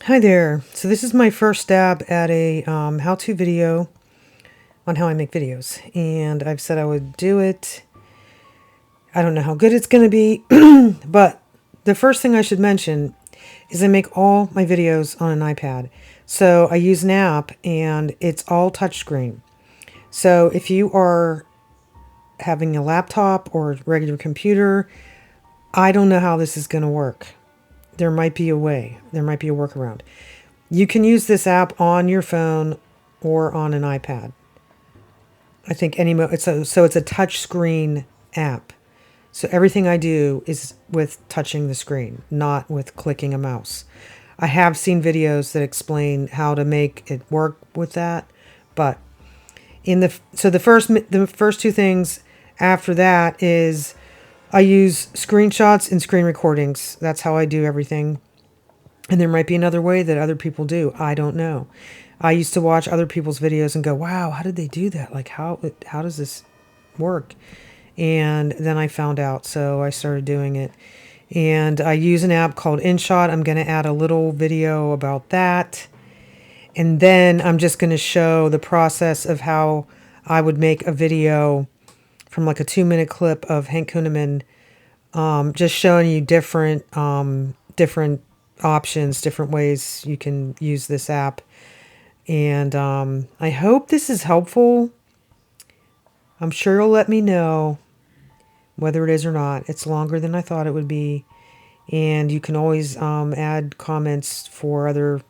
Hi there. So this is my first stab at a how-to video on how I make videos. And I've said I would do it. I don't know how good it's going to be. But the first thing I should mention is I make all my videos on an iPad. So I use an app and it's all touchscreen. So if you are having a laptop or a regular computer, I don't know how this is going to work. There might be a way. There might be a workaround. You can use this app on your phone or on an iPad. I think it's a touch screen app. So everything I do is with touching the screen, not with clicking a mouse. I have seen videos that explain how to make it work with that, but the first two things after that is I use screenshots and screen recordings. That's how I do everything. And there might be another way that other people do. I don't know. I used to watch other people's videos and go, wow, how did they do that? Like, how does this work? And then I found out, so I started doing it. And I use an app called InShot. I'm going to add a little video about that. And then I'm just going to show the process of how I would make a video from like a 2-minute clip of Hank Kunneman, just showing you different options, different ways you can use this app. And I hope this is helpful. I'm sure you'll let me know whether it is or not. It's longer than I thought it would be. And you can always add comments for other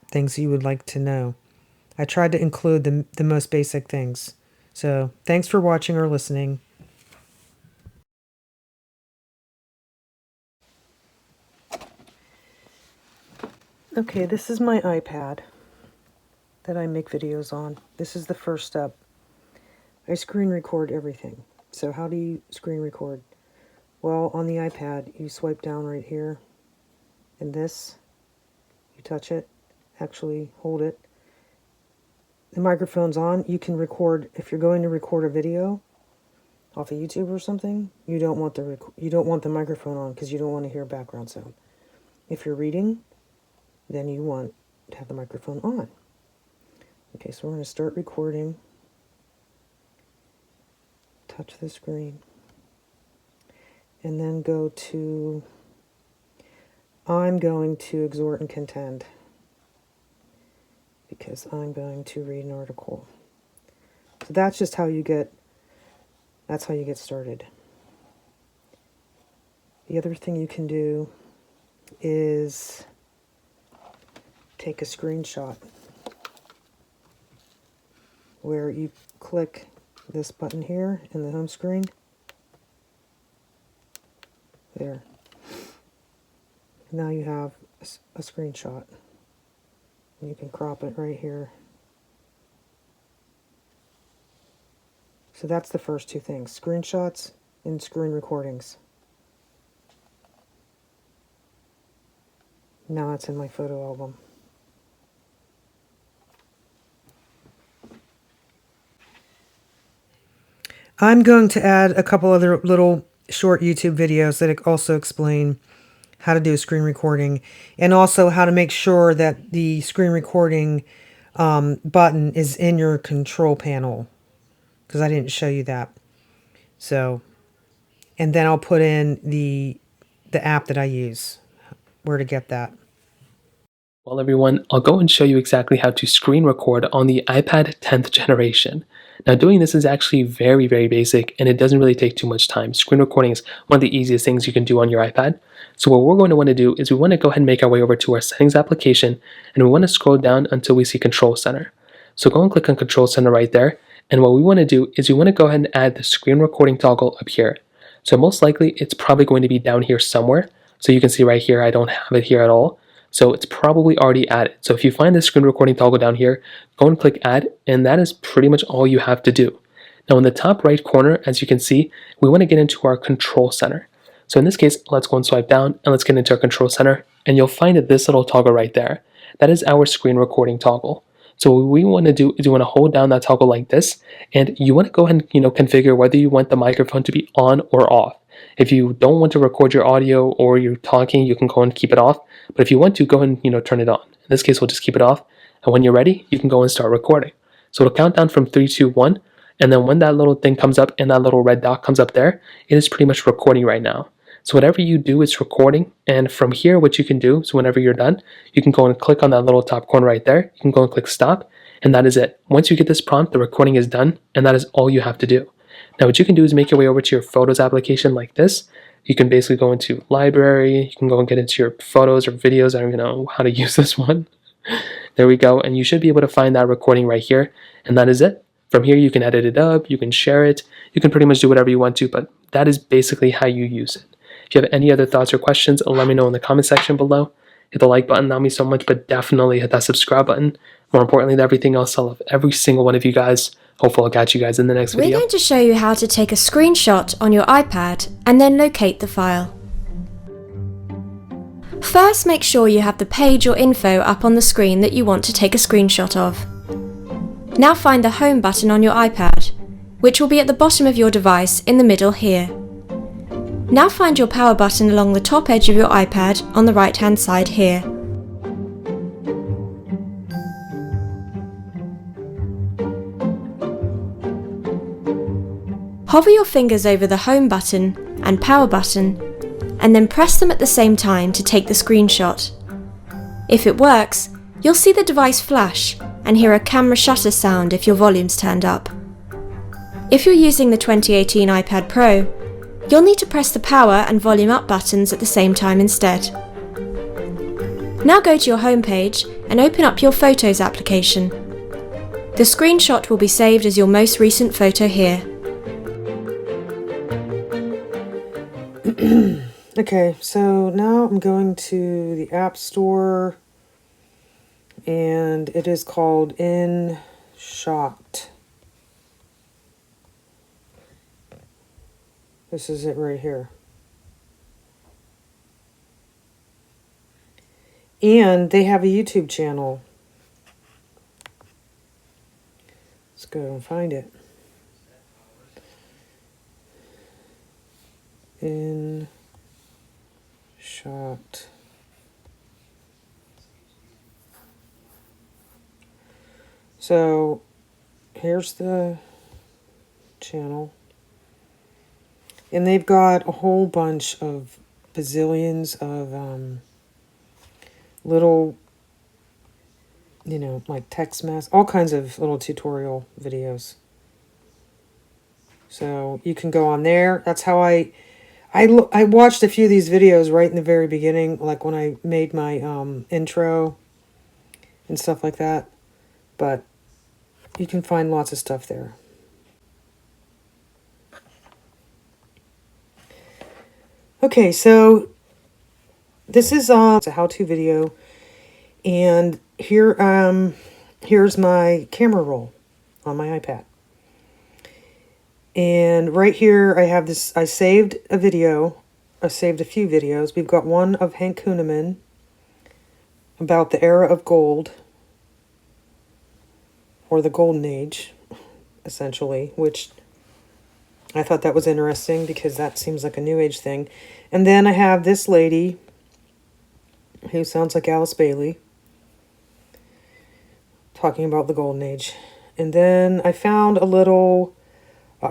things you would like to know. I tried to include the most basic things. So thanks for watching or listening. Okay, this is my iPad that I make videos on. This is the first step. I screen record everything. So how do you screen record? Well, on the iPad, you swipe down right here, and this, you touch it, actually hold it. The microphone's on. You can record, if you're going to record a video off of YouTube or something, you don't want the microphone on because you don't want to hear background sound. If you're reading, then you want to have the microphone on. Okay, so we're going to start recording. Touch the screen. And then go to, I'm going to exhort and contend because I'm going to read an article. So that's just how you get, that's how you get started. The other thing you can do is take a screenshot where you click this button here in the home screen. There. Now you have a screenshot. And you can crop it right here. So that's the first two things, screenshots and screen recordings. Now it's in my photo album. I'm going to add a couple other little short YouTube videos that also explain how to do a screen recording and also how to make sure that the screen recording button is in your control panel, because I didn't show you that. So, and then I'll put in the app that I use, where to get that. Well, everyone, I'll go and show you exactly how to screen record on the iPad 10th generation. Now, doing this is actually very, very basic, and it doesn't really take too much time. Screen recording is one of the easiest things you can do on your iPad. So what we're going to want to do is we want to go ahead and make our way over to our settings application, and we want to scroll down until we see Control Center. So go and click on Control Center right there, and what we want to do is we want to go ahead and add the screen recording toggle up here. So most likely, it's probably going to be down here somewhere. So you can see right here, I don't have it here at all. So it's probably already added. So if you find the screen recording toggle down here, go and click add, and that is pretty much all you have to do. Now in the top right corner, as you can see, we want to get into our control center. So in this case, let's go and swipe down and let's get into our control center, and you'll find that this little toggle right there, that is our screen recording toggle. So what we want to do is you want to hold down that toggle like this, and you want to go ahead and configure whether you want the microphone to be on or off. If you don't want to record your audio or you're talking, you can go and keep it off. But if you want to, go and turn it on. In this case, we'll just keep it off. And when you're ready, you can go and start recording. So it'll count down from 3, 2, 1. And then when that little thing comes up and that little red dot comes up there, it is pretty much recording right now. So whatever you do, it's recording. And from here, what you can do, so whenever you're done, you can go and click on that little top corner right there. You can go and click stop. And that is it. Once you get this prompt, the recording is done. And that is all you have to do. Now what you can do is make your way over to your Photos application like this. You can basically go into library. You can go and get into your photos or videos. I don't even know how to use this one. There we go. And you should be able to find that recording right here. And that is it. From here, you can edit it up. You can share it. You can pretty much do whatever you want to, but that is basically how you use it. If you have any other thoughts or questions, let me know in the comment section below. Hit the like button, that means so much, but definitely hit that subscribe button. More importantly than everything else, I love every single one of you guys. Hopefully I'll catch you guys in the next video. We're going to show you how to take a screenshot on your iPad and then locate the file. First, make sure you have the page or info up on the screen that you want to take a screenshot of. Now find the Home button on your iPad, which will be at the bottom of your device in the middle here. Now find your Power button along the top edge of your iPad on the right-hand side here. Hover your fingers over the Home button and Power button, and then press them at the same time to take the screenshot. If it works, you'll see the device flash and hear a camera shutter sound if your volume's turned up. If you're using the 2018 iPad Pro, you'll need to press the Power and Volume Up buttons at the same time instead. Now go to your home page and open up your Photos application. The screenshot will be saved as your most recent photo here. Okay, so now I'm going to the App Store, and it is called InShot. This is it right here. And they have a YouTube channel. Let's go and find it. InShot. So here's the channel. And they've got a whole bunch of bazillions of little, like text mess, all kinds of little tutorial videos. So you can go on there. That's how I watched a few of these videos right in the very beginning, like when I made my intro and stuff like that. But you can find lots of stuff there. Okay, so this is it's a how-to video, and here's my camera roll on my iPad. And right here I have this, I saved a video, I saved a few videos. We've got one of Hank Kunneman about the era of gold, or the golden age, essentially, which I thought that was interesting because that seems like a new age thing. And then I have this lady who sounds like Alice Bailey talking about the golden age. And then I found a little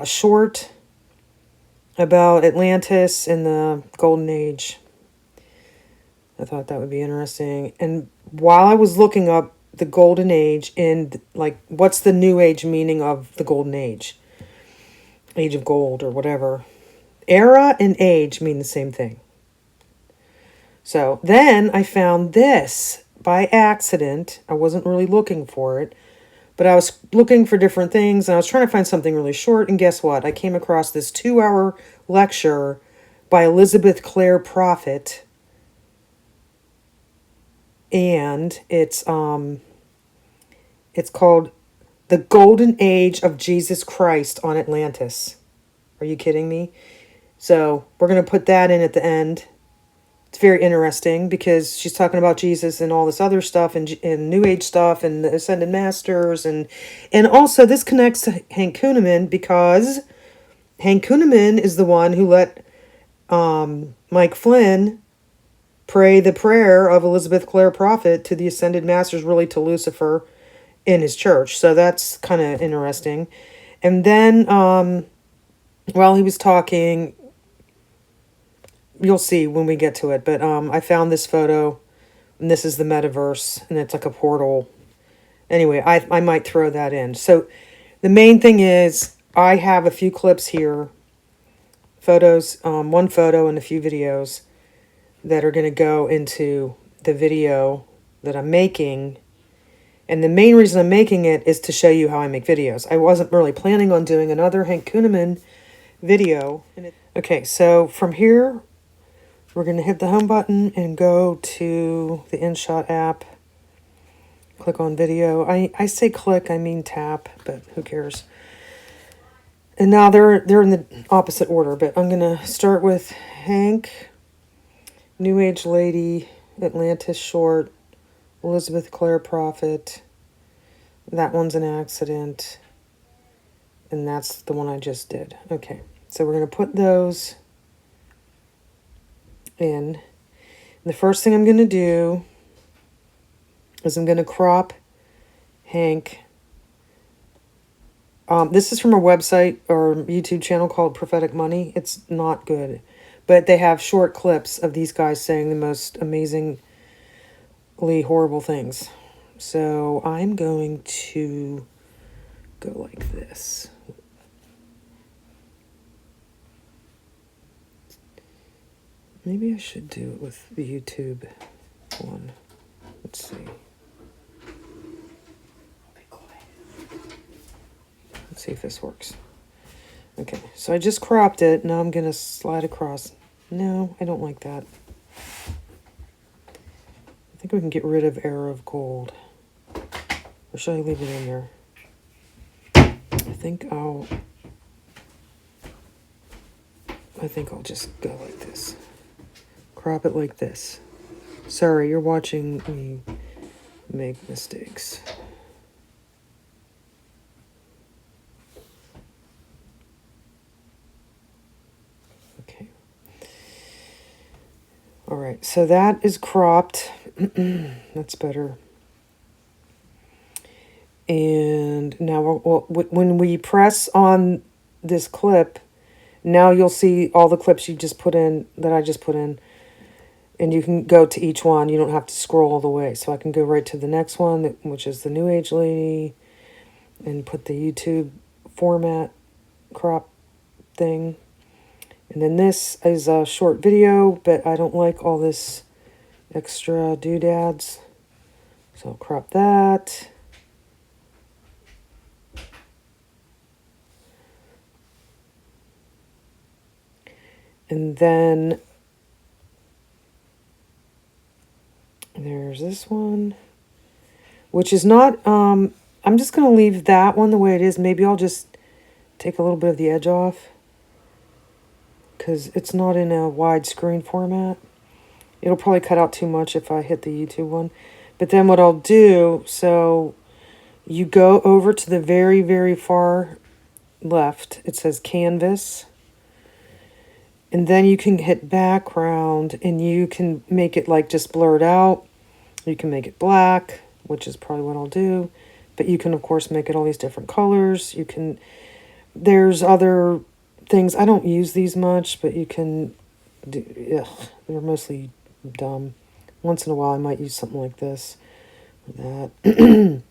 short about Atlantis and the golden age. I thought that would be interesting. And while I was looking up the golden age and like what's the new age meaning of the golden age, age of gold or whatever, era and age mean the same thing. So then I found this by accident. I wasn't really looking for it, but I was looking for different things, and I was trying to find something really short, and guess what? I came across this 2-hour lecture by Elizabeth Clare Prophet, and it's called The Golden Age of Jesus Christ on Atlantis. Are you kidding me? So we're going to put that in at the end. It's very interesting because she's talking about Jesus and all this other stuff and New Age stuff and the Ascended Masters. And also this connects to Hank Kunneman because Hank Kunneman is the one who let Mike Flynn pray the prayer of Elizabeth Clare Prophet to the Ascended Masters, really to Lucifer in his church. So that's kind of interesting. And then while he was talking, you'll see when we get to it, but I found this photo, and this is the metaverse, and it's like a portal. Anyway, I might throw that in. So the main thing is I have a few clips here, photos, one photo and a few videos that are going to go into the video that I'm making. And the main reason I'm making it is to show you how I make videos. I wasn't really planning on doing another Hank Kuhneman video. Okay, so from here, we're going to hit the home button and go to the InShot app. Click on video. I say click, I mean tap, but who cares? And now they're in the opposite order, but I'm going to start with Hank, New Age Lady, Atlantis Short, Elizabeth Clare Prophet. That one's an accident. And that's the one I just did. Okay, so we're going to put those in. And the first thing I'm going to do is I'm going to crop Hank. This is from a website or YouTube channel called Prophetic Money. It's not good. But they have short clips of these guys saying the most amazingly horrible things. So I'm going to go like this. Maybe I should do it with the YouTube one. Let's see. Let's see if this works. Okay, so I just cropped it. Now I'm going to slide across. No, I don't like that. I think we can get rid of Era of Gold. Or should I leave it in there? I think I'll just go like this. Crop it like this. Sorry, you're watching me make mistakes. Okay. All right, so that is cropped. That's better. And now when we press on this clip, now you'll see all the clips you just put in, that I just put in. And you can go to each one. You don't have to scroll all the way. So I can go right to the next one, which is the New Age Lady, and put the YouTube format crop thing. And then this is a short video, but I don't like all this extra doodads. So I'll crop that. And then there's this one, which is not, I'm just going to leave that one the way it is. Maybe I'll just take a little bit of the edge off, because it's not in a widescreen format. It'll probably cut out too much if I hit the YouTube one. But then what I'll do, so you go over to the very, very far left. It says Canvas. And then you can hit background, and you can make it like just blurred out. You can make it black, which is probably what I'll do. But you can, of course, make it all these different colors. You can, there's other things. I don't use these much, but you can do, ugh, they're mostly dumb. Once in a while, I might use something like this or that.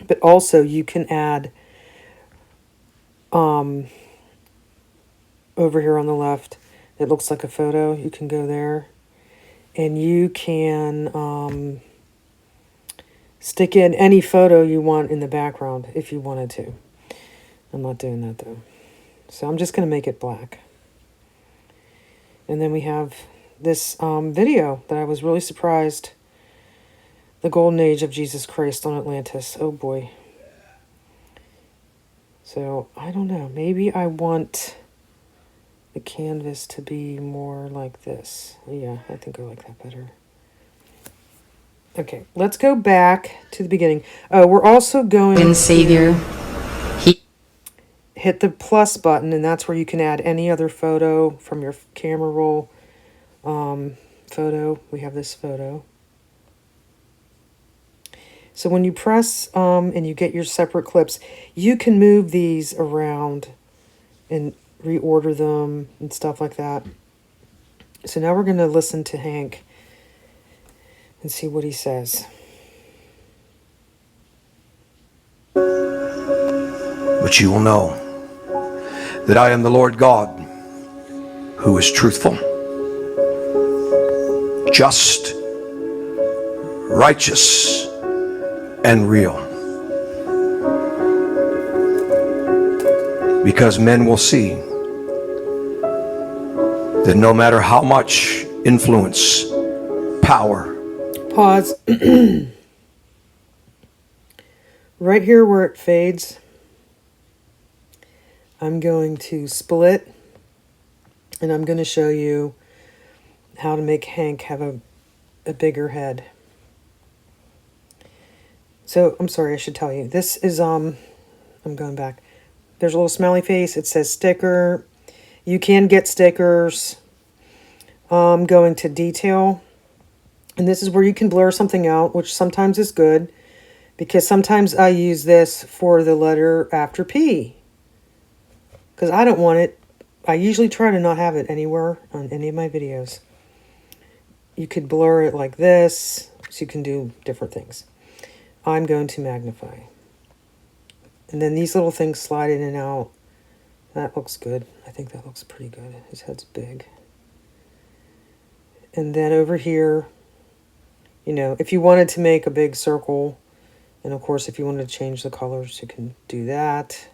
But also, you can add, over here on the left, it looks like a photo. You can go there, and you can stick in any photo you want in the background if you wanted to. I'm not doing that though. So I'm just going to make it black. And then we have this video that I was really surprised. The Golden Age of Jesus Christ on Atlantis. Oh boy. So I don't know. Maybe I want the canvas to be more like this. Yeah, I think I like that better. Okay, let's go back to the beginning. We're also going and Savior. hit the plus button, and that's where you can add any other photo from your camera roll. Photo, we have this photo. So when you press and you get your separate clips, you can move these around and reorder them and stuff like that. So now we're going to listen to Hank and see what he says. But you will know that I am the Lord God, who is truthful, just, righteous, and real. Because men will see that no matter how much influence, power. Pause. Right here where it fades, I'm going to split, and I'm going to show you how to make Hank have a bigger head. So, I'm sorry, I should tell you. This is, I'm going back. There's a little smiley face. It says sticker. You can get stickers. Going to detail. And this is where you can blur something out, which sometimes is good, because sometimes I use this for the letter after P. Because I don't want it. I usually try to not have it anywhere on any of my videos. You could blur it like this, so you can do different things. I'm going to magnify. And then these little things slide in and out. That looks good. I think that looks pretty good. His head's big. And then over here, you know, if you wanted to make a big circle, and of course if you wanted to change the colors, you can do that.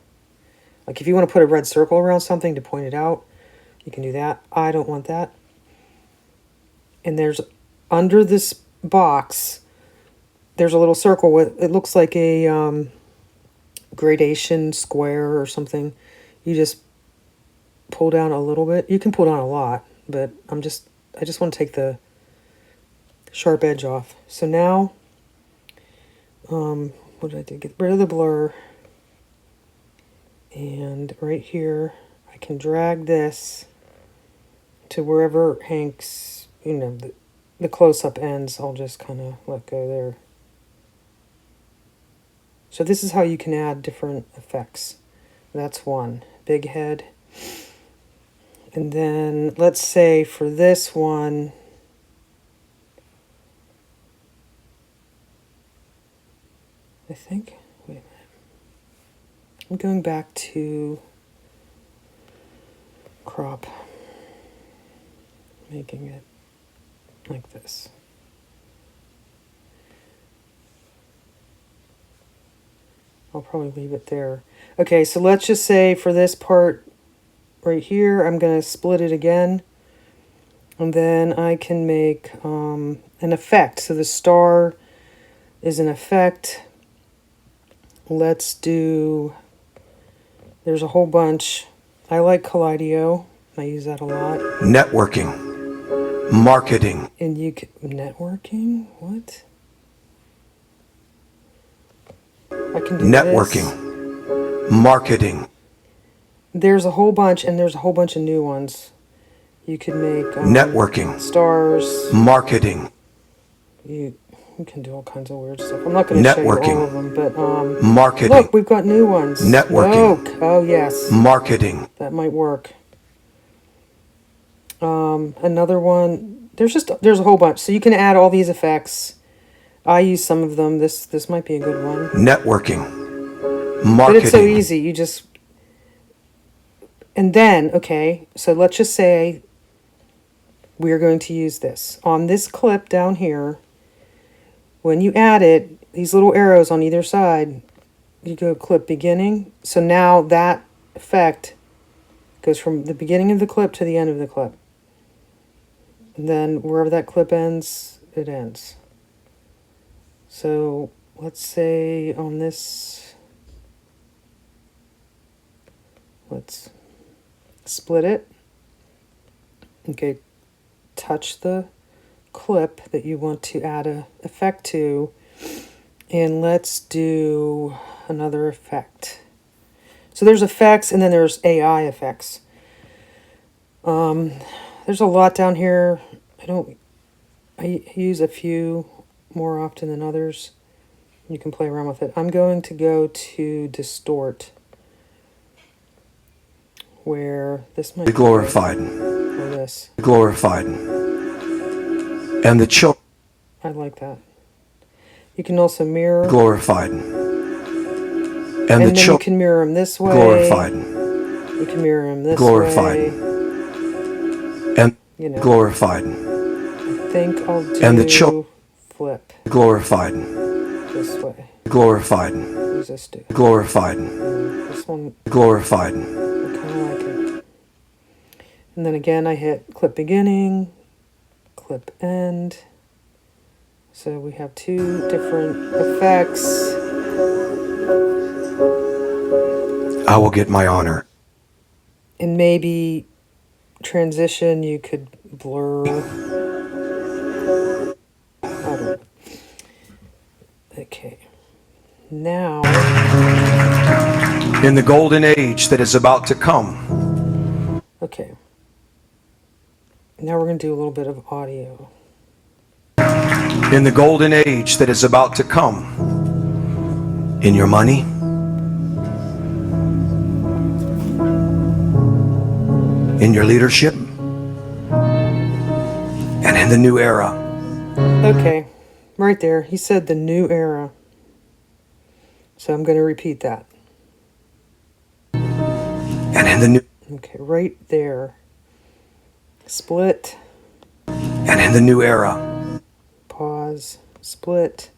Like if you want to put a red circle around something to point it out, you can do that. I don't want that. And there's, under this box, there's a little circle with, it looks like a gradation square or something. You just pull down a little bit. You can pull down a lot, but I just want to take the sharp edge off. So now, what did I do? Get rid of the blur. And right here, I can drag this to wherever Hank's, you know, the close-up ends. I'll just kind of let go there. So this is how you can add different effects. That's one. Big head. And then let's say for this one, I think, wait a minute. I'm going back to crop, making it like this. I'll probably leave it there. Okay, so let's just say for this part right here, I'm going to split it again. And then I can make an effect. So the star is an effect. Let's do, there's a whole bunch. I like Kaleido. I use that a lot. Networking, marketing. And you can, networking? What? I can do Networking, marketing. There's a whole bunch, and there's a whole bunch of new ones. You could make networking, stars, marketing. You can do all kinds of weird stuff. I'm not going to show you all of them, but marketing. Look, we've got new ones. Networking. Oh yes. Marketing. That might work. Another one. There's a whole bunch. So you can add all these effects. I use some of them. This might be a good one. Networking. Marketing. But it's so easy. You just, and then, okay, so let's just say we're going to use this. On this clip down here, when you add it, these little arrows on either side, you go clip beginning. So now that effect goes from the beginning of the clip to the end of the clip. And then wherever that clip ends, it ends. So let's say on this, let's split it. Okay, touch the clip that you want to add an effect to, and let's do another effect. So there's effects, and then there's AI effects. There's a lot down here. I use a few more often than others. You can play around with it. I'm going to go to distort, where this might be glorified. Or this. Glorified. And the children. I like that. You can also mirror. Glorified. And then you can mirror them this way. Glorified. You can mirror them this glorified. way. And you know, glorified. I think I'll do and the flip. Glorified. This way. Glorified. What does this do? Glorified. This one. Glorified. I kind of like it. And then again, I hit clip beginning, clip end. So we have two different effects. I will get my honor. And maybe transition, you could blur. I don't know. Okay. Now. In the golden age that is about to come. Okay. Now we're going to do a little bit of audio. In the golden age that is about to come. In your money. In your leadership. And in the new era. Okay. Right there. He said the new era. So I'm going to repeat that. And in the new. Okay, right there. Split. And in the new era. Pause. Split.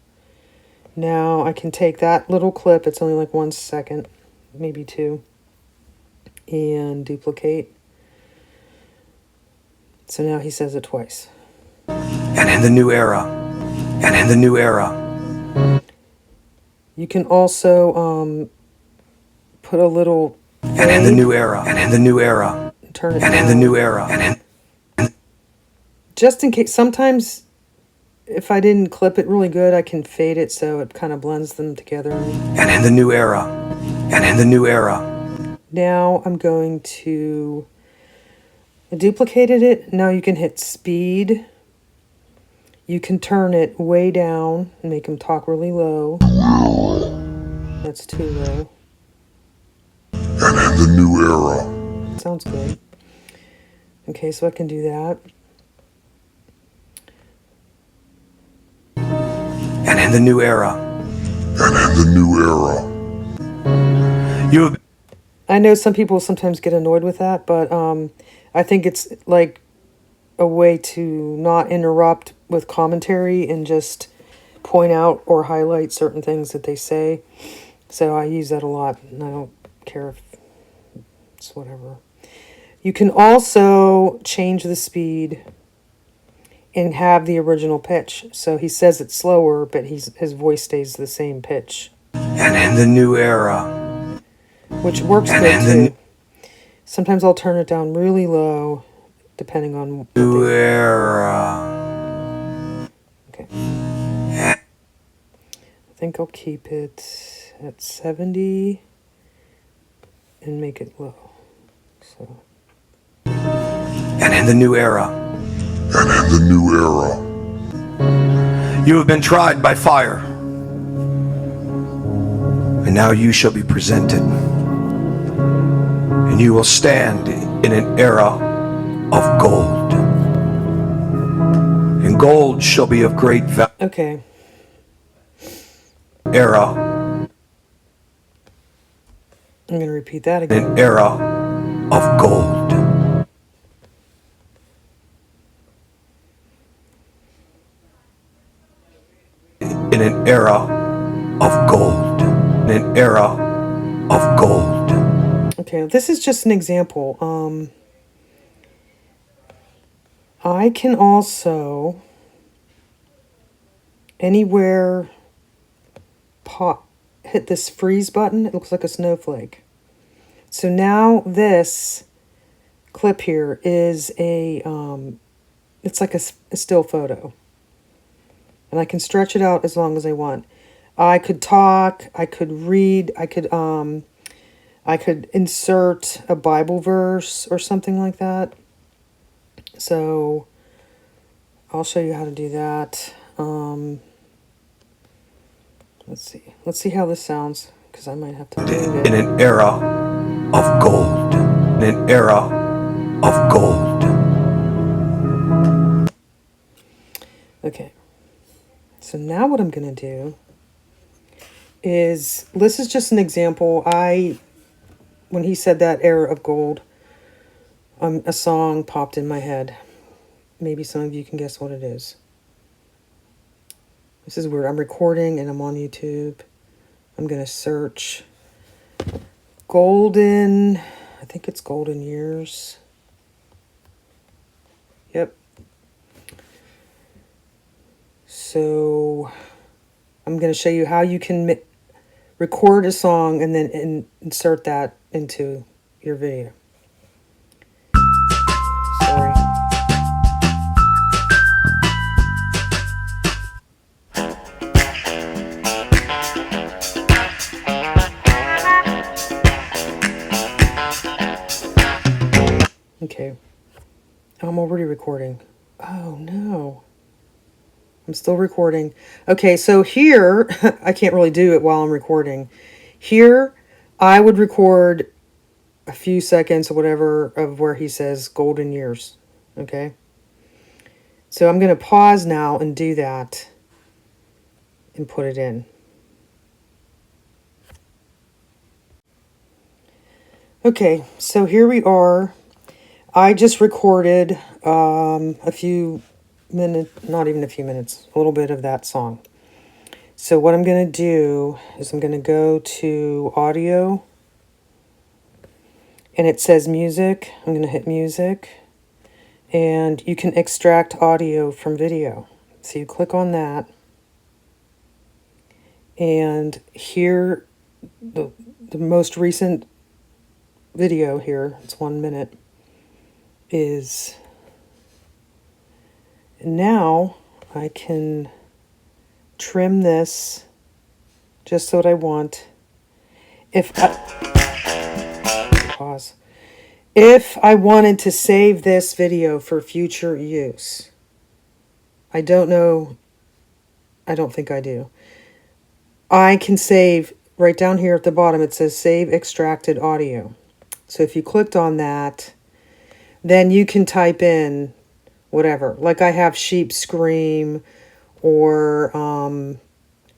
Now I can take that little clip. It's only like 1 second. Maybe 2. And duplicate. So now he says it twice. And in the new era. And in the new era. You can also put a little fade. And in the new era. And in the new era. Turn it and down. In the new era. And just in case, sometimes if I didn't clip it really good, I can fade it so it kind of blends them together. And in the new era. And in the new era. Now I'm going to... I duplicated it. Now you can hit speed. You can turn it way down and make him talk really low. That's too low. And in the new era. Sounds good. Okay, so I can do that. And in the new era. And in the new era. I know some people sometimes get annoyed with that, but I think it's like a way to not interrupt with commentary and just point out or highlight certain things that they say. So I use that a lot, and I don't care if it's whatever. You can also change the speed and have the original pitch. So he says it's slower, but his voice stays the same pitch. And in the new era. Which works good too. Sometimes I'll turn it down really low, depending on what new era. Okay. I think I'll keep it at 70 and make it low. So. And in the new era. And in the new era. You have been tried by fire. And now you shall be presented. And you will stand in an era of gold. And gold shall be of great value. Okay. Era. I'm going to repeat that again. An era of gold. In an era of gold. In an era of gold. Okay, this is just an example. I can also anywhere hit this freeze button. It looks like a snowflake. So now this clip here is it's like a still photo. And I can stretch it out as long as I want. I could talk, I could read, I could I could insert a Bible verse or something like that. So I'll show you how to do that. Let's see. Let's see how this sounds, because I might have to move it. In an era of gold. In an era of gold. Okay. So now what I'm going to do is, this is just an example. When he said that era of gold, a song popped in my head. Maybe some of you can guess what it is. This is where I'm recording and I'm on YouTube. I'm going to search golden, I think it's golden years. Yep. So I'm going to show you how you can record a song and then insert that into your video. Sorry. Okay. I'm already recording. Oh no. I'm still recording. Okay, so here, I can't really do it while I'm recording. Here, I would record a few seconds or whatever of where he says golden years. Okay? So I'm going to pause now and do that and put it in. Okay, so here we are. I just recorded a few minutes, not even a few minutes, a little bit of that song. So what I'm going to do is I'm going to go to audio, and it says music. I'm going to hit music, and you can extract audio from video. So you click on that, and here, the most recent video here, it's 1 minute, is, now I can trim this just so what I want. Pause. If I wanted to save this video for future use, I don't know, I don't think I do. I can save, right down here at the bottom it says save extracted audio. So if you clicked on that, then you can type in whatever. Like I have sheep scream or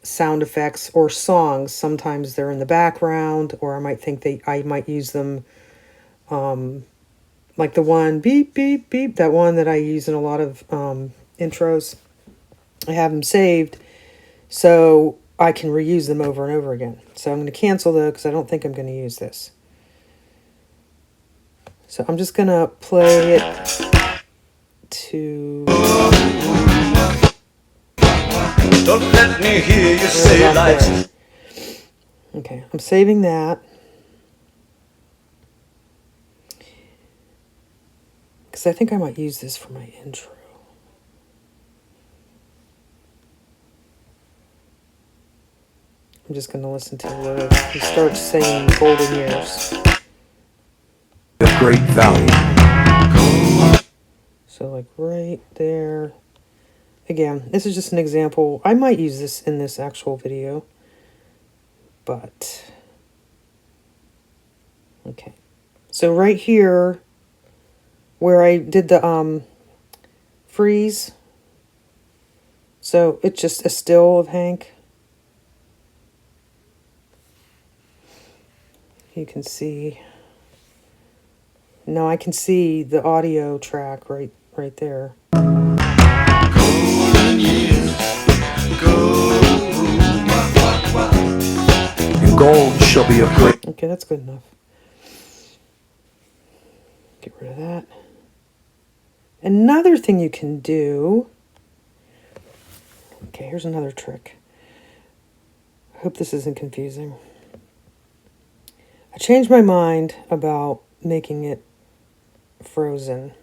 sound effects or songs. Sometimes they're in the background, or I might think I might use them, like the one beep, beep, beep, that one that I use in a lot of intros. I have them saved so I can reuse them over and over again. So I'm going to cancel though, because I don't think I'm going to use this. So I'm just going to play it to... Don't let me hear you say lies. Okay, I'm saving that. Because I think I might use this for my intro. I'm just going to listen to where he starts saying golden years. Of great value. So like right there. Again, this is just an example. I might use this in this actual video. But, okay. So right here, where I did the freeze. So it's just a still of Hank. You can see. Now I can see the audio track right there. And gold shall be of great. Okay, that's good enough. Get rid of that. Another thing you can do. Okay, here's another trick. I hope this isn't confusing. I changed my mind about making it frozen.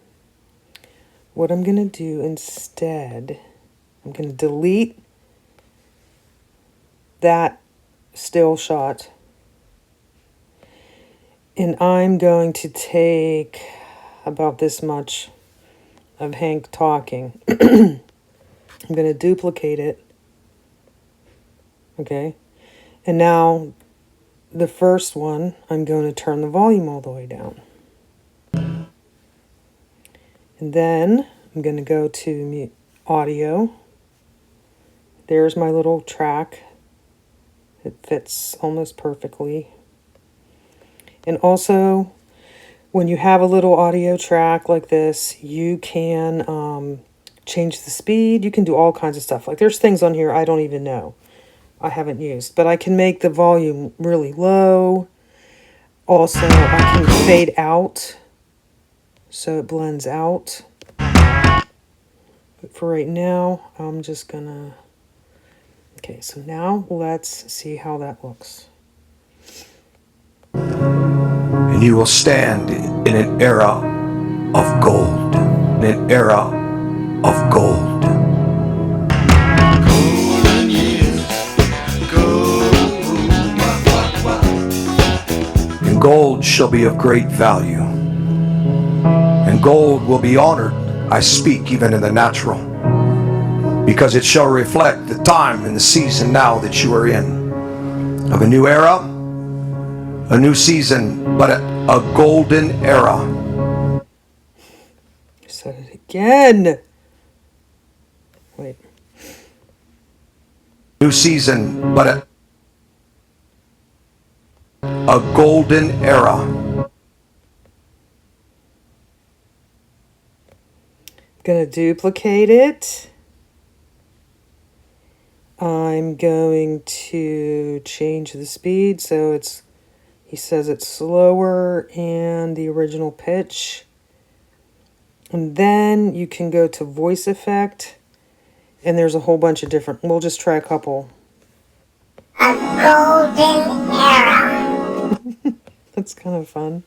What I'm going to do instead, I'm going to delete that still shot. And I'm going to take about this much of Hank talking. I'm going to duplicate it. Okay. And now the first one, I'm going to turn the volume all the way down. And then I'm going to go to audio. There's my little track. It fits almost perfectly. And also, when you have a little audio track like this, you can change the speed. You can do all kinds of stuff. Like there's things on here I don't even know. I haven't used. But I can make the volume really low. Also, I can fade out so it blends out. But for right now, I'm just gonna... Okay, so now let's see how that looks. And you will stand in an era of gold. In an era of gold. golden years go. And gold shall be of great value. And gold will be honored, I speak even in the natural, because it shall reflect the time and the season now that you are in, of a new era, a new season, but a golden era. Said it again. Wait. New season, but a golden era. Gonna duplicate it. I'm going to change the speed so it's, he says it's slower and the original pitch. And then you can go to voice effect, and there's a whole bunch of different, we'll just try a couple. A golden era. That's kind of fun.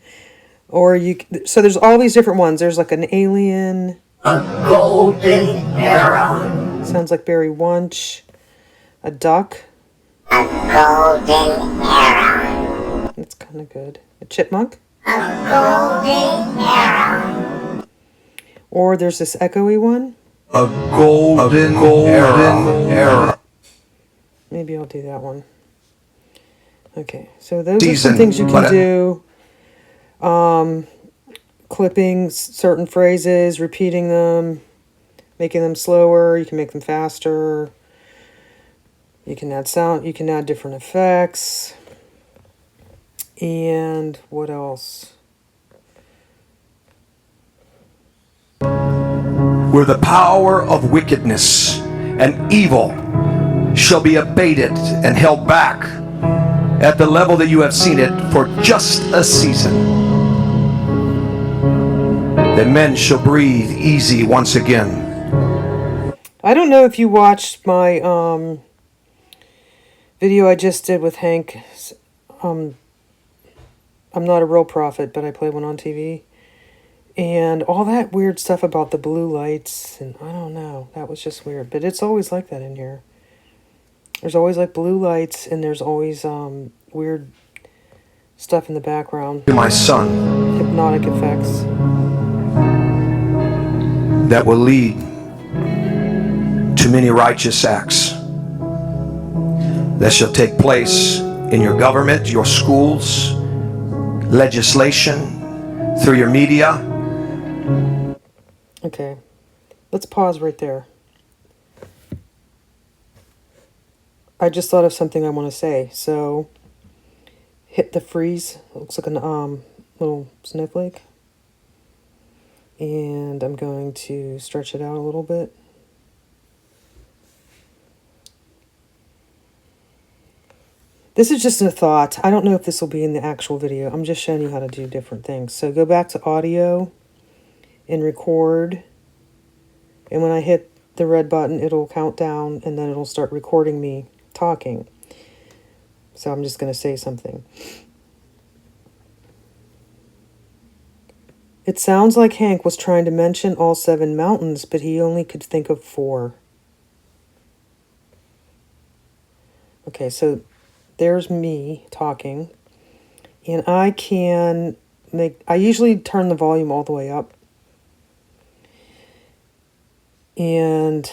Or you, so there's all these different ones. There's like an alien. A golden era. Sounds like Barry Wunsch. A duck. A golden era. That's kind of good. A chipmunk. A golden era. Or there's this echoey one. A golden era. Maybe I'll do that one. Okay, so those are some things you can do. Clipping certain phrases, repeating them, making them slower. You can make them faster. You can add sound. You can add different effects. And what else? Where the power of wickedness and evil shall be abated and held back at the level that you have seen it for just a season. That men shall breathe easy once again. I don't know if you watched my video I just did with Hank. I'm not a real prophet, but I play one on TV. And all that weird stuff about the blue lights, and I don't know, that was just weird. But it's always like that in here. There's always like blue lights, and there's always weird stuff in the background. My son, Hypnotic effects. that will lead to many righteous acts that shall take place in your government, your schools, legislation, through your media. Okay, let's pause right there. I just thought of something I want to say. So, hit the freeze. It looks like a little snowflake. And I'm going to stretch it out a little bit. This is just a thought. I don't know if this will be in the actual video. I'm just showing you how to do different things. So go back to audio and record. And when I hit the red button, it'll count down and then it'll start recording me talking. So I'm just going to say something. It sounds like Hank was trying to mention all 7 mountains, but he only could think of 4. Okay, so there's me talking. And I can I usually turn the volume all the way up. And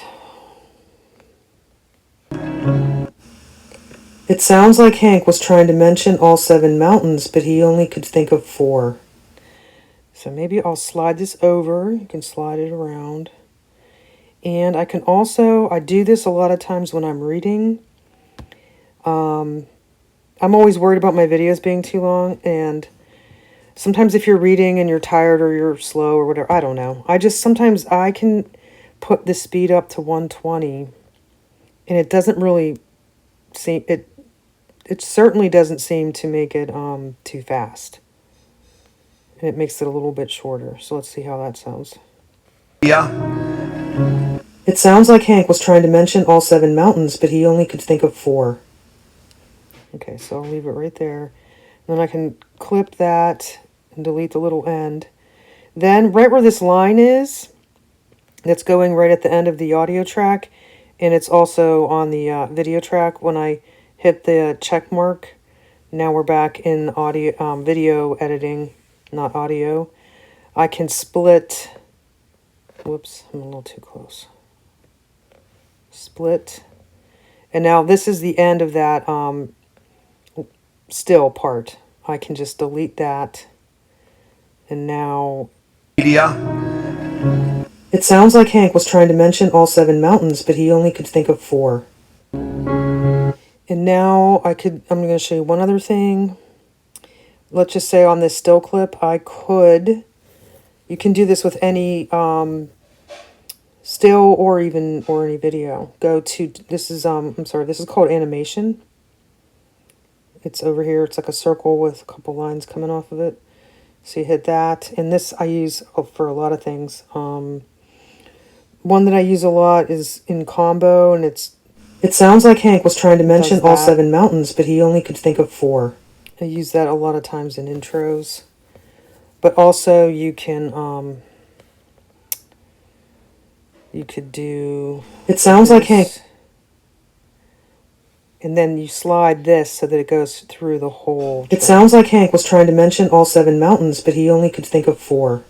it sounds like Hank was trying to mention all 7 mountains, but he only could think of 4. So maybe I'll slide this over. You can slide it around. And I can also, I do this a lot of times when I'm reading. I'm always worried about my videos being too long, and sometimes if you're reading and you're tired or you're slow or whatever, I don't know. Sometimes I can put the speed up to 120, and it doesn't really seem, it certainly doesn't seem to make it too fast. And it makes it a little bit shorter. So let's see how that sounds. Yeah. It sounds like Hank was trying to mention all 7 mountains, but he only could think of 4. Okay, so I'll leave it right there. Then I can clip that and delete the little end. Then right where this line is, that's going right at the end of the audio track, and it's also on the video track. When I hit the check mark, now we're back in audio, video editing, not audio. I can split. Whoops, I'm a little too close. Split. And now this is the end of that still part. I can just delete that. And now... Media. It sounds like Hank was trying to mention all 7 mountains, but he only could think of 4. And now I'm going to show you one other thing. Let's just say on this still clip, you can do this with any still or any video. Go to, this is called animation. It's over here. It's like a circle with a couple lines coming off of it. So you hit that. And this I use for a lot of things. One that I use a lot is in combo, and it sounds like Hank was trying to mention all 7 mountains, but he only could think of 4. I use that a lot of times in intros. But also you can, you could do... It sounds like Hank... And then you slide this so that it goes through the whole track. It sounds like Hank was trying to mention all 7 mountains, but he only could think of 4.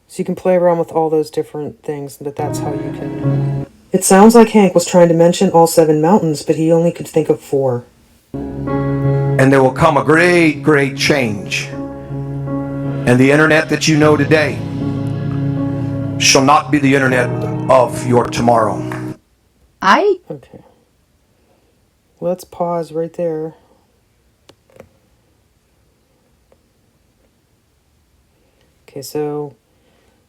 So you can play around with all those different things, but that's how you can... It sounds like Hank was trying to mention all 7 mountains, but he only could think of 4. And there will come a great, great change. And the internet that you know today shall not be the internet of your tomorrow. Okay. Let's pause right there. Okay, so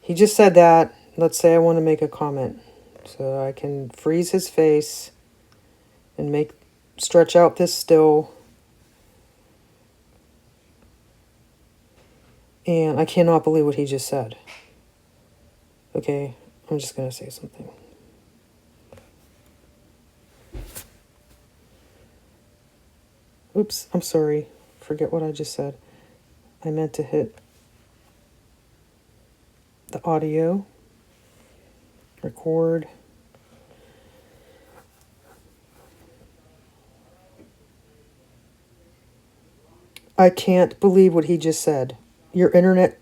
he just said that. Let's say I want to make a comment. So I can freeze his face and stretch out this still. And I cannot believe what he just said. Okay, I'm just going to say something. Oops, I'm sorry. Forget what I just said. I meant to hit the audio, record. I can't believe what he just said. Your internet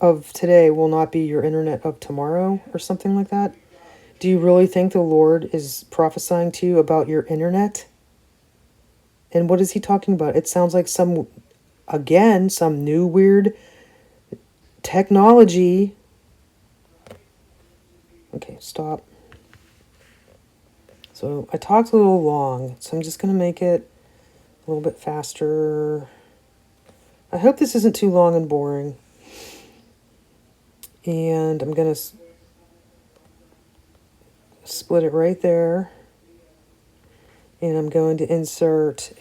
of today will not be your internet of tomorrow, or something like that. Do you really think the Lord is prophesying to you about your internet? And what is he talking about? It sounds like some new weird technology. Okay, stop. So I talked a little long, so I'm just going to make it a little bit faster. I hope this isn't too long and boring. And I'm going to split it right there. And I'm going to insert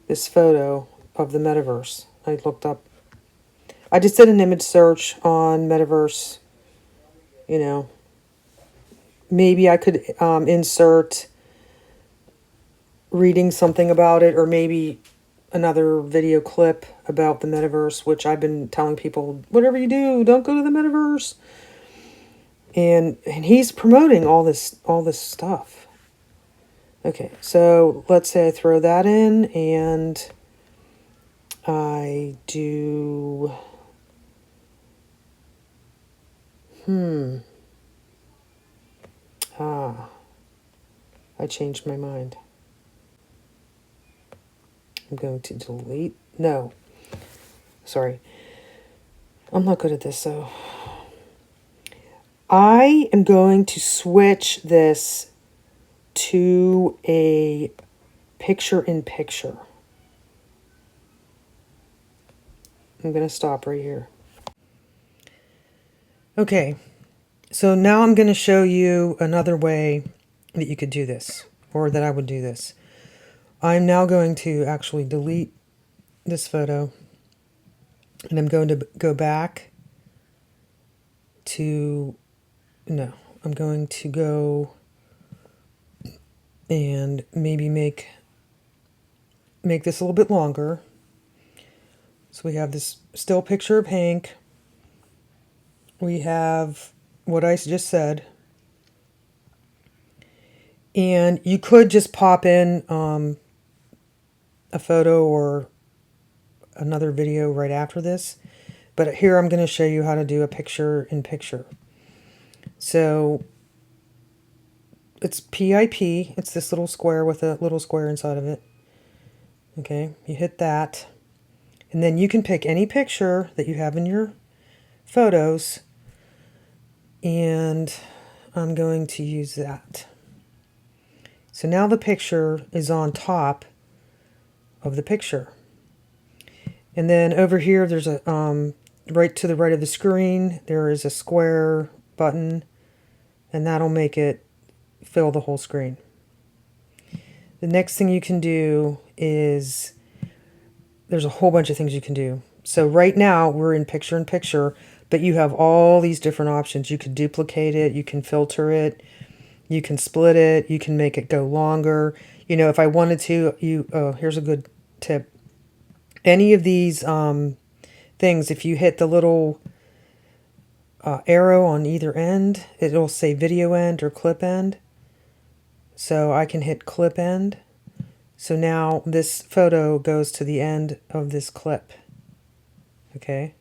this photo of the metaverse. I just did an image search on metaverse. You know, maybe I could insert reading something about it, or maybe another video clip about the metaverse, which I've been telling people, whatever you do, don't go to the metaverse. And he's promoting all this stuff. Okay, so let's say I throw that in and I do, I changed my mind. I'm going to delete, no, sorry. I'm not good at this, so. I am going to switch this to a picture-in-picture. I'm going to stop right here. Okay, so now I'm going to show you another way that you could do this, or that I would do this. I'm now going to actually delete this photo, and I'm going to go back to, no, I'm going to go and maybe make this a little bit longer. So we have this still picture of Hank. We have what I just said. And you could just pop in a photo or another video right after this. But here I'm going to show you how to do a picture-in-picture. So it's PIP. It's this little square with a little square inside of it. Okay, you hit that. And then you can pick any picture that you have in your photos. And I'm going to use that. So now the picture is on top of the picture. And then over here, there's a, right to the right of the screen, there is a square button, and that'll make it fill the whole screen. The next thing you can do is, there's a whole bunch of things you can do. So right now, we're in picture-in-picture, but you have all these different options. You can duplicate it, you can filter it, you can split it, you can make it go longer. You know, if I wanted to, here's a good tip. Any of these things, if you hit the little arrow on either end, it'll say video end or clip end. So I can hit clip end. So now this photo goes to the end of this clip. Okay?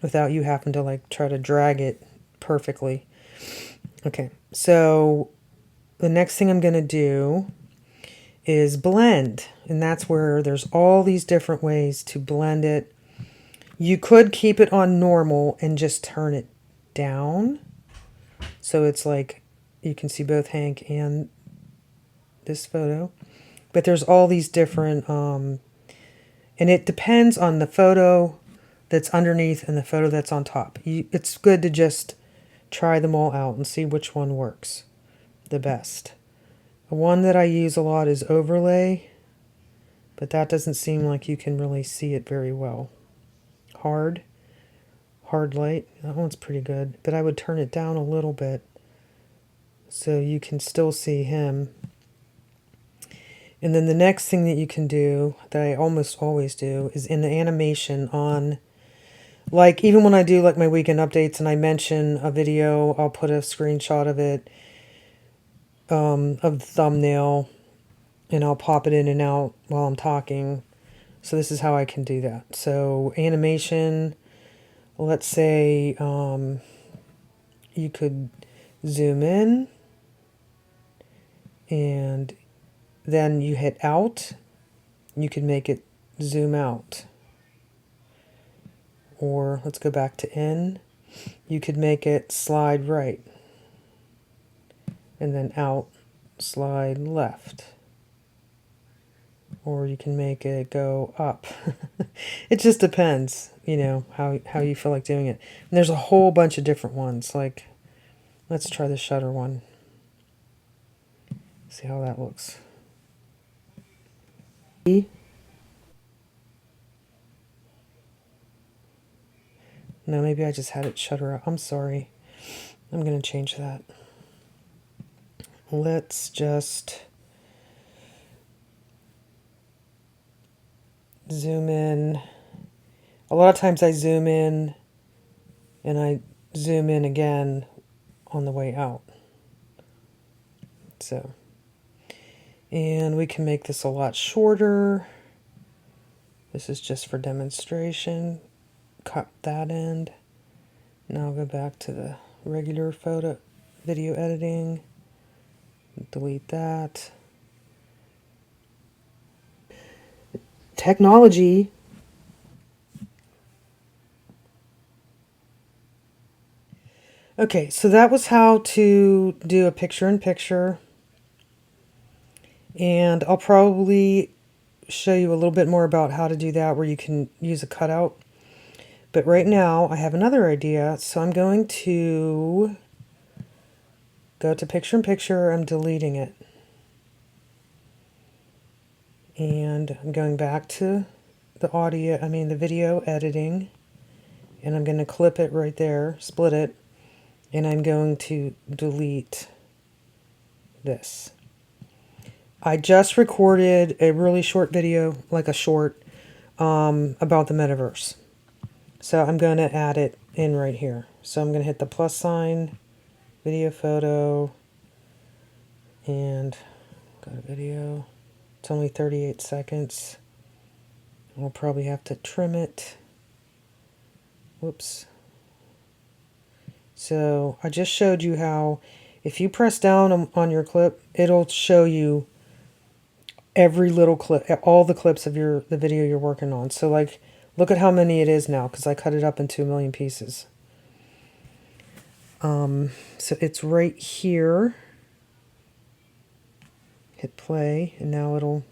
Without you having to like try to drag it perfectly. Okay, so the next thing I'm going to do is blend. And that's where there's all these different ways to blend it. You could keep it on normal and just turn it down. So it's like you can see both Hank and this photo. But there's all these different, and it depends on the photo that's underneath and the photo that's on top. It's good to just try them all out and see which one works the best. The one that I use a lot is overlay, but that doesn't seem like you can really see it very well. Hard light, that one's pretty good, but I would turn it down a little bit so you can still see him. And then the next thing that you can do, that I almost always do, is in the animation on, like even when I do like my weekend updates and I mention a video, I'll put a screenshot of it, of the thumbnail, and I'll pop it in and out while I'm talking. So this is how I can do that. So animation, let's say you could zoom in and then you hit out. You can make it zoom out. Or let's go back to in. You could make it slide right. And then out, slide left. Or you can make it go up. It just depends, you know, how you feel like doing it. And there's a whole bunch of different ones. Like, let's try the shutter one. See how that looks. No, maybe I just had it shutter out. I'm sorry. I'm going to change that. Let's just zoom in. A lot of times I zoom in and I zoom in again on the way out. So, And we can make this a lot shorter. This is just for demonstration. Cut that end. Now I'll go back to the regular video editing. Delete that. Technology. Okay, so that was how to do a picture-in-picture. And I'll probably show you a little bit more about how to do that where you can use a cutout. But right now I have another idea, so I'm going to go to picture-in-picture. I'm deleting it. And I'm going back to the video editing, and I'm going to clip it right there, split it, and I'm going to delete this. I just recorded a really short video, like a short, about the metaverse. So I'm going to add it in right here. So I'm going to hit the plus sign, video photo, and go to video. It's only 38 seconds. I'll probably have to trim it. Whoops. So I just showed you how if you press down on your clip, it'll show you every little clip, all the clips of the video you're working on. So like, look at how many it is now, because I cut it up into 1,000,000 pieces. So it's right here. Hit play, and now it'll...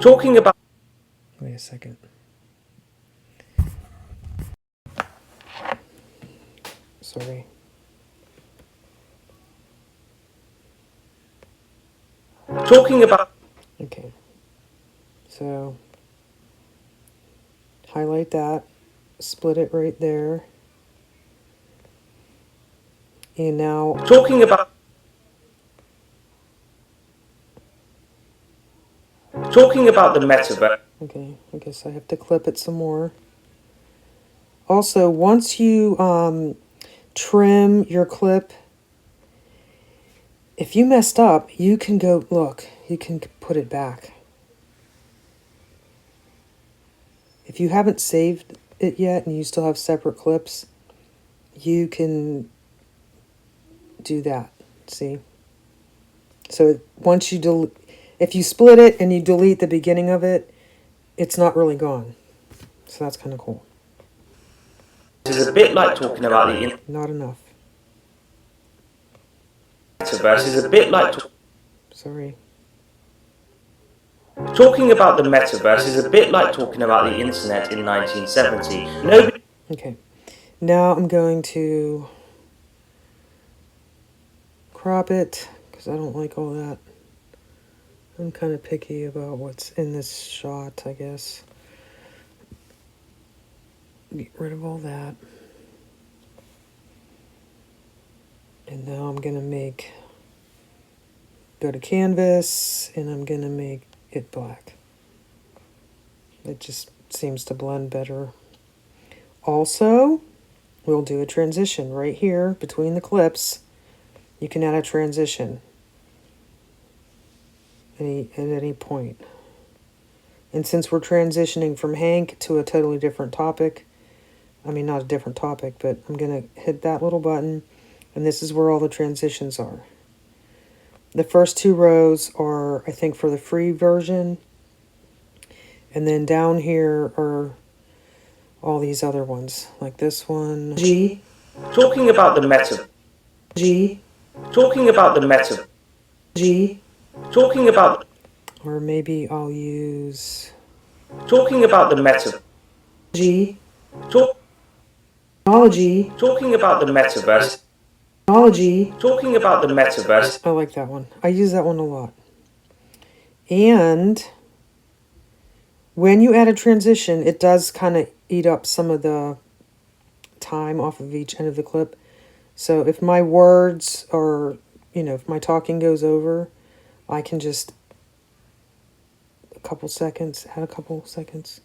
Talking about... Wait a second. Sorry. Talking about... Okay. So, highlight that, split it right there. And now... Talking about... Talking about the metaverse. Okay, I guess I have to clip it some more. Also, once you trim your clip, if you messed up, you can go, look, you can put it back. If you haven't saved it yet and you still have separate clips, you can do that, see? So once you if you split it and you delete the beginning of it, it's not really gone. So that's kind of cool. This is a bit like talking about the... Not enough. Metaverse is a bit like... Sorry. Talking about the metaverse is a bit like talking about the internet in 1970. Nobody... Okay. Now I'm going to crop it, because I don't like all that. I'm kind of picky about what's in this shot, I guess. Get rid of all that. And now I'm going to go to canvas, and I'm going to make it black. It just seems to blend better. Also, we'll do a transition right here between the clips. You can add a transition at any point. And since we're transitioning from Hank to a totally different topic, I mean, not a different topic, but I'm going to hit that little button, and this is where all the transitions are. The first 2 rows are, I think, for the free version, and then down here are all these other ones, like this one. G. Talking about the meta... G. Talking about the meta... G. Talking about... Or maybe I'll use... Talking about the meta... G. Talk... Technology. Talking about the metaverse... Technology. Talking about the metaverse... I like that one. I use that one a lot. And when you add a transition, it does kind of eat up some of the time off of each end of the clip. So if my words are, if my talking goes over, I can just add a couple seconds.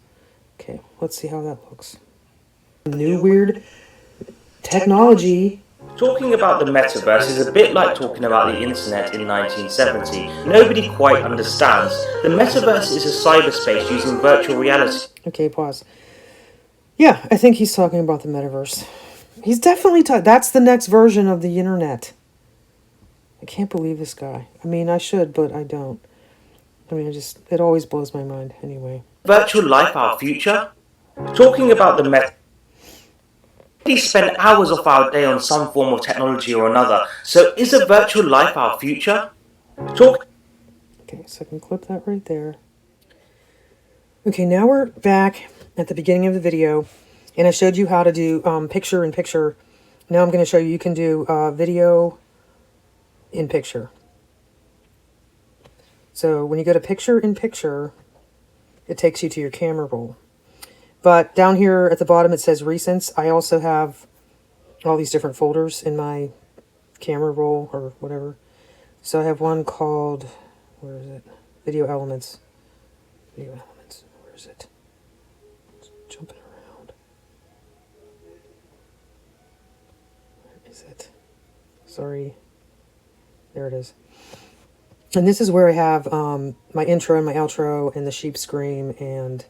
Okay, let's see how that looks. New weird technology. Talking about the metaverse is a bit like talking about the internet in 1970. Nobody quite understands. The metaverse is a cyberspace using virtual reality. Okay, pause. Yeah, I think he's talking about the metaverse. He's definitely that's the next version of the internet. I can't believe this guy. I mean, I should, but I don't. I mean, it always blows my mind anyway. Virtual life our future? Talking about the metaverse. We spend hours of our day on some form of technology or another. So is a virtual life our future? Okay, so I can clip that right there. Okay, now we're back at the beginning of the video, and I showed you how to do picture in picture. Now I'm going to show you can do video in picture. So when you go to picture in picture, it takes you to your camera roll. But down here at the bottom it says recents. I also have all these different folders in my camera roll or whatever. So I have one called, where is it? Video elements. Video elements. Where is it? It's jumping around. Where is it? Sorry. There it is. And this is where I have my intro and my outro and the sheep scream and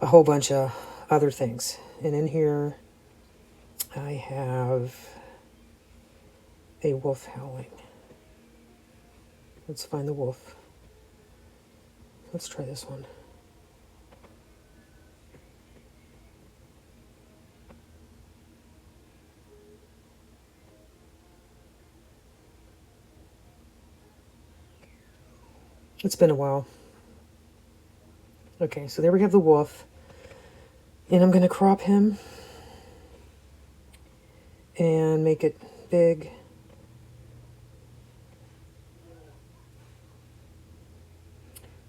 a whole bunch of other things. And in here I have a wolf howling. Let's find the wolf. Let's try this one. It's been a while. Okay, so there we have the wolf. And I'm going to crop him and make it big.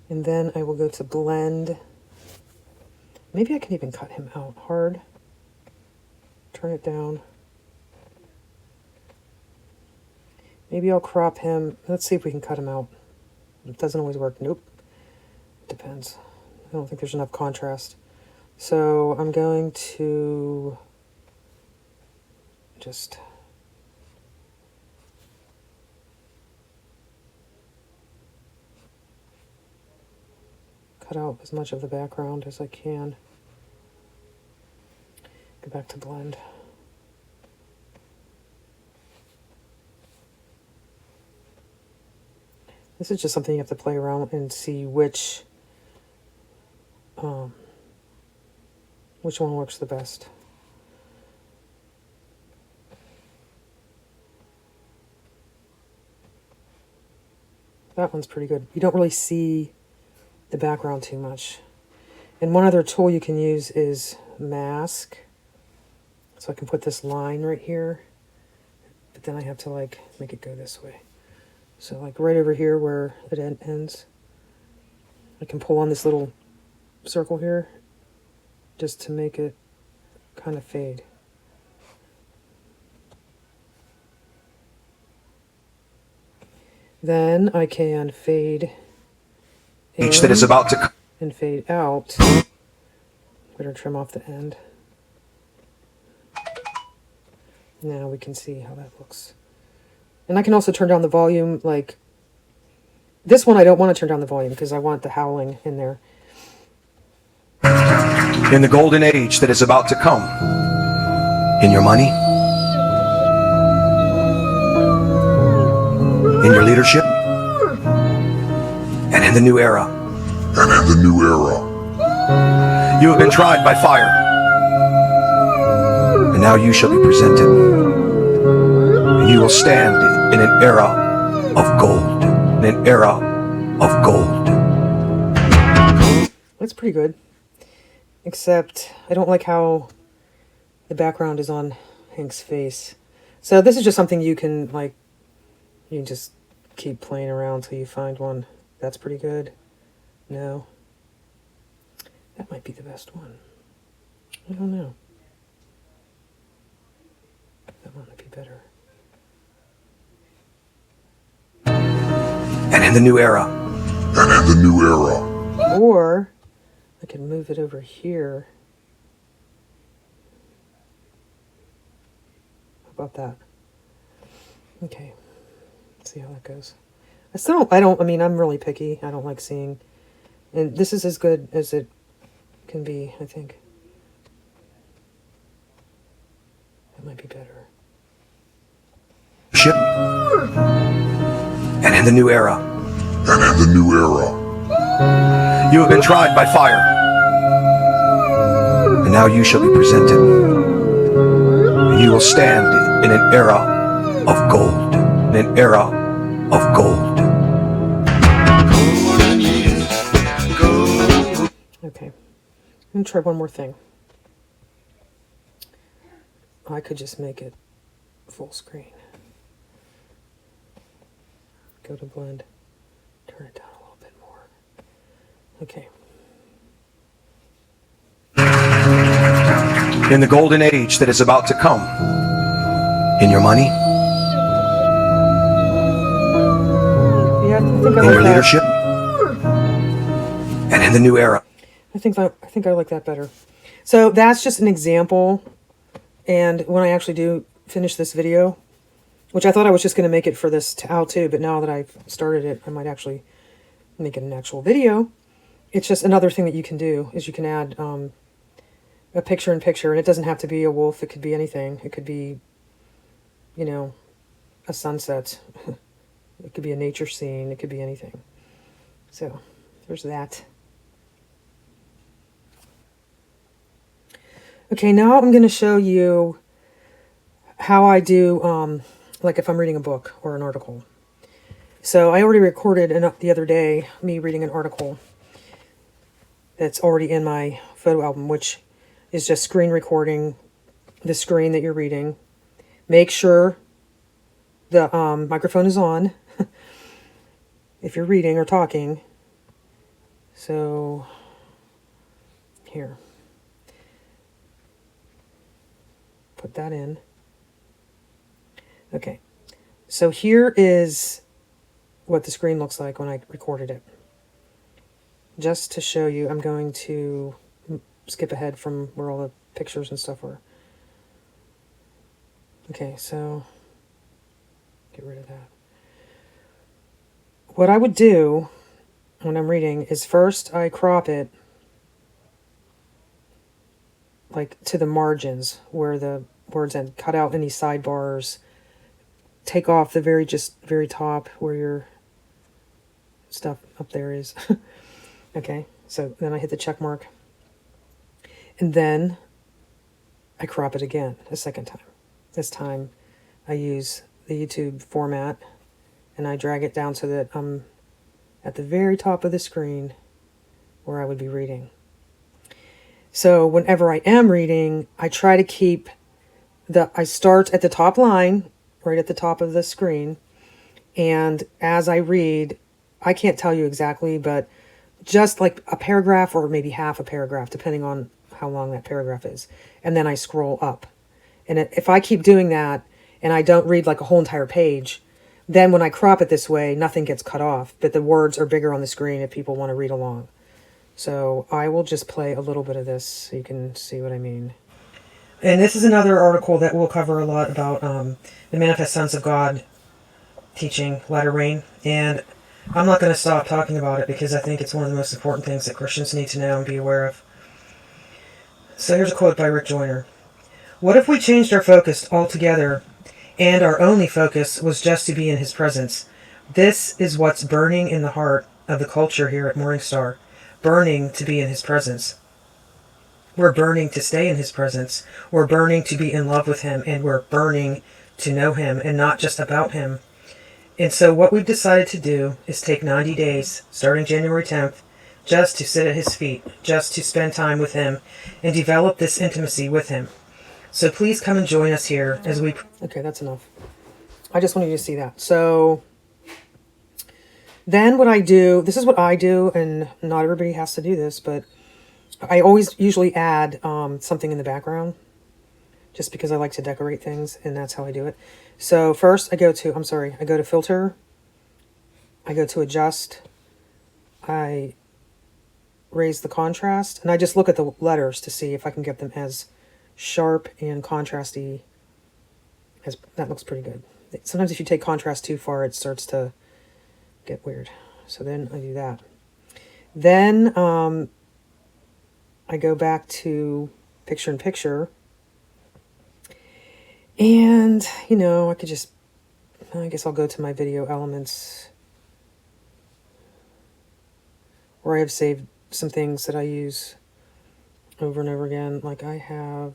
And then I will go to blend. Maybe I can even cut him out hard. Turn it down. Maybe I'll crop him. Let's see if we can cut him out. It doesn't always work. Nope. Depends. I don't think there's enough contrast. So I'm going to just cut out as much of the background as I can. Go back to blend. This is just something you have to play around and see which one works the best. That one's pretty good. You don't really see the background too much. And one other tool you can use is mask. So I can put this line right here, but then I have to like make it go this way. So like right over here where it ends, I can pull on this little circle here just to make it kind of fade. Then I can fade in That is about to and fade out. Better trim off the end. Now we can see how that looks. And I can also turn down the volume, like this one I don't want to turn down the volume because I want the howling in there. in the golden age that is about to come, in your money, in your leadership, and in the new era. You have been tried by fire, and now you shall be presented, and you will stand in an era of gold, in an era of gold. That's pretty good. Except I don't like how the background is on Hank's face. So this is just something you can just keep playing around till you find one. That's pretty good. No. That might be the best one. I don't know. That one might be better. And in the new era. Or I can move it over here. How about that. Okay, let's see how that goes. I mean, I'm really picky. I don't like seeing, and this is as good as it can be, I think. It might be better. Ship. And in the new era, And in the new era, you have been tried by fire. And now you shall be presented. And you will stand in an era of gold. In an era of gold. Okay, I'm going to try one more thing. I could just make it full screen. Go to blend, turn it down a little bit more. Okay. In the golden age that is about to come, in your money, Yeah, I think I in like your that. leadership, and in the new era. I think I like that better. So that's just an example. And when I actually do finish this video, which I thought I was just going to make it for this how-to, but now that I've started it, I might actually make it an actual video. It's just another thing that you can do, is you can add a picture-in-picture, and it doesn't have to be a wolf. It could be anything. It could be, you know, a sunset. It could be a nature scene. It could be anything. So there's that. Okay, now I'm going to show you how I do, like if I'm reading a book or an article. So I already recorded the other day me reading an article that's already in my photo album, which is just screen recording the screen that you're reading. Make sure the microphone is on if you're reading or talking. So here. Put that in. Okay, so here is what the screen looks like when I recorded it. Just to show you, I'm going to skip ahead from where all the pictures and stuff were. Okay, so get rid of that. What I would do when I'm reading is first I crop it like to the margins where the words end. Cut out any sidebars. Take off the very top where your stuff up there is. Okay, so then I hit the check mark. And then I crop it again a second time. This time I use the YouTube format and I drag it down so that I'm at the very top of the screen where I would be reading. So whenever I am reading, I try to keep I start at the top line, right at the top of the screen, and as I read, I can't tell you exactly, but just like a paragraph or maybe half a paragraph, depending on how long that paragraph is. And then I scroll up. And if I keep doing that and I don't read like a whole entire page, then when I crop it this way, nothing gets cut off, but the words are bigger on the screen if people want to read along. So I will just play a little bit of this so you can see what I mean. And this is another article that will cover a lot about the Manifest Sons of God teaching latter rain. And I'm not going to stop talking about it because I think it's one of the most important things that Christians need to know and be aware of. So here's a quote by Rick Joyner. What if we changed our focus altogether and our only focus was just to be in his presence? This is what's burning in the heart of the culture here at Morningstar. Burning to be in his presence. We're burning to stay in his presence. We're burning to be in love with him, and we're burning to know him and not just about him. And so what we've decided to do is take 90 days, starting January 10th, just to sit at his feet, just to spend time with him and develop this intimacy with him. So please come and join us here as we... Okay, that's enough. I just wanted you to see that. So then what I do, this is what I do, and not everybody has to do this, but I always usually add something in the background just because I like to decorate things, and that's how I do it. So first I go to filter, I go to adjust, I raise the contrast, and I just look at the letters to see if I can get them as sharp and contrasty That looks pretty good. Sometimes if you take contrast too far, it starts to get weird. So then I do that. Then I go back to picture-in-picture. And, you know, I guess I'll go to my video elements where I have saved some things that I use over and over again. Like I have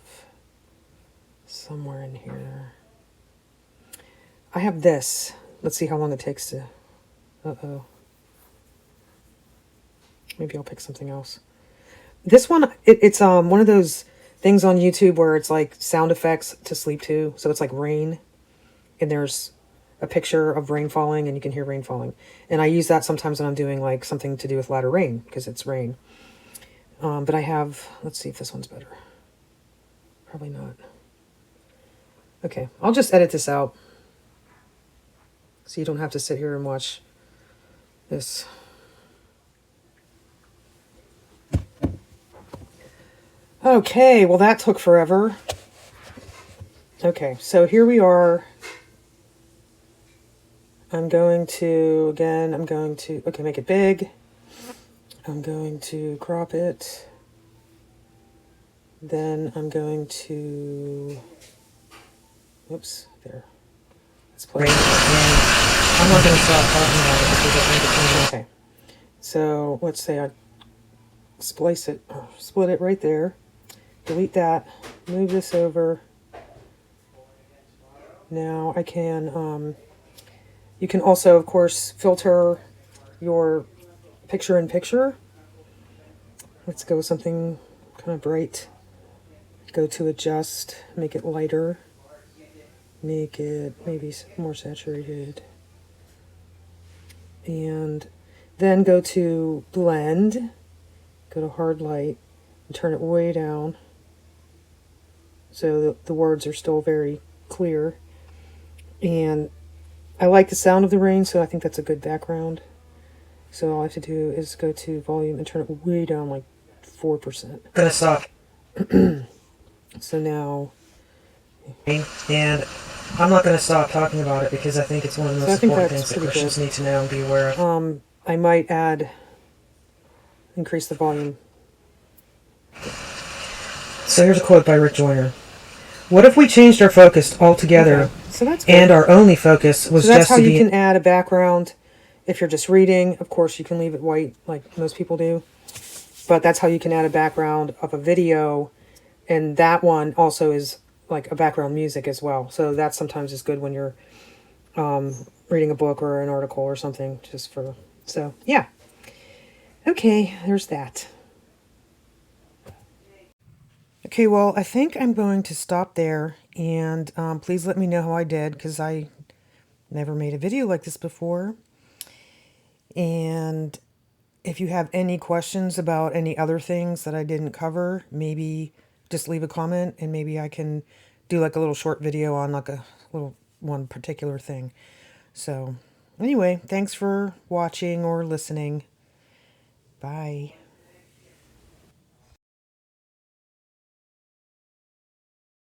somewhere in here. I have this. Let's see how long it takes to... Uh-oh. Maybe I'll pick something else. This one, it's one of those things on YouTube where it's like sound effects to sleep to. So it's like rain, and there's a picture of rain falling, and you can hear rain falling. And I use that sometimes when I'm doing like something to do with latter rain, because it's rain. But I have, let's see if this one's better. Probably not. Okay, I'll just edit this out, so you don't have to sit here and watch this. Okay, well that took forever. Okay, so here we are. I'm going to, okay, make it big. I'm going to crop it. Then I'm going to, oops, there. Let's play. I'm not going to stop talking about it because I think it's okay. So let's say I splice it, or split it right there. Delete that. Move this over. Now I can, you can also, of course, filter your picture-in-picture. Let's go with something kind of bright. Go to adjust, make it lighter. Make it maybe more saturated. And then go to blend. Go to hard light and turn it way down, so the words are still very clear. And I like the sound of the rain, so I think that's a good background. So all I have to do is go to volume and turn it way down, like 4%. Gonna stop. So now, and I'm not gonna stop talking about it because I think it's one of the most important things that Christians need to know and be aware of. I might increase the volume. So here's a quote by Rick Joyner. What if we changed our focus altogether, okay, so that's good, and our only focus was just to be... So that's how you can add a background. If you're just reading, of course, you can leave it white like most people do. But that's how you can add a background of a video. And that one also is like a background music as well. So that sometimes is good when you're reading a book or an article or something. So, yeah. Okay, there's that. Okay, well, I think I'm going to stop there, and please let me know how I did, because I never made a video like this before. And if you have any questions about any other things that I didn't cover, maybe just leave a comment, and maybe I can do like a little short video on like a little one particular thing. So anyway, thanks for watching or listening. Bye.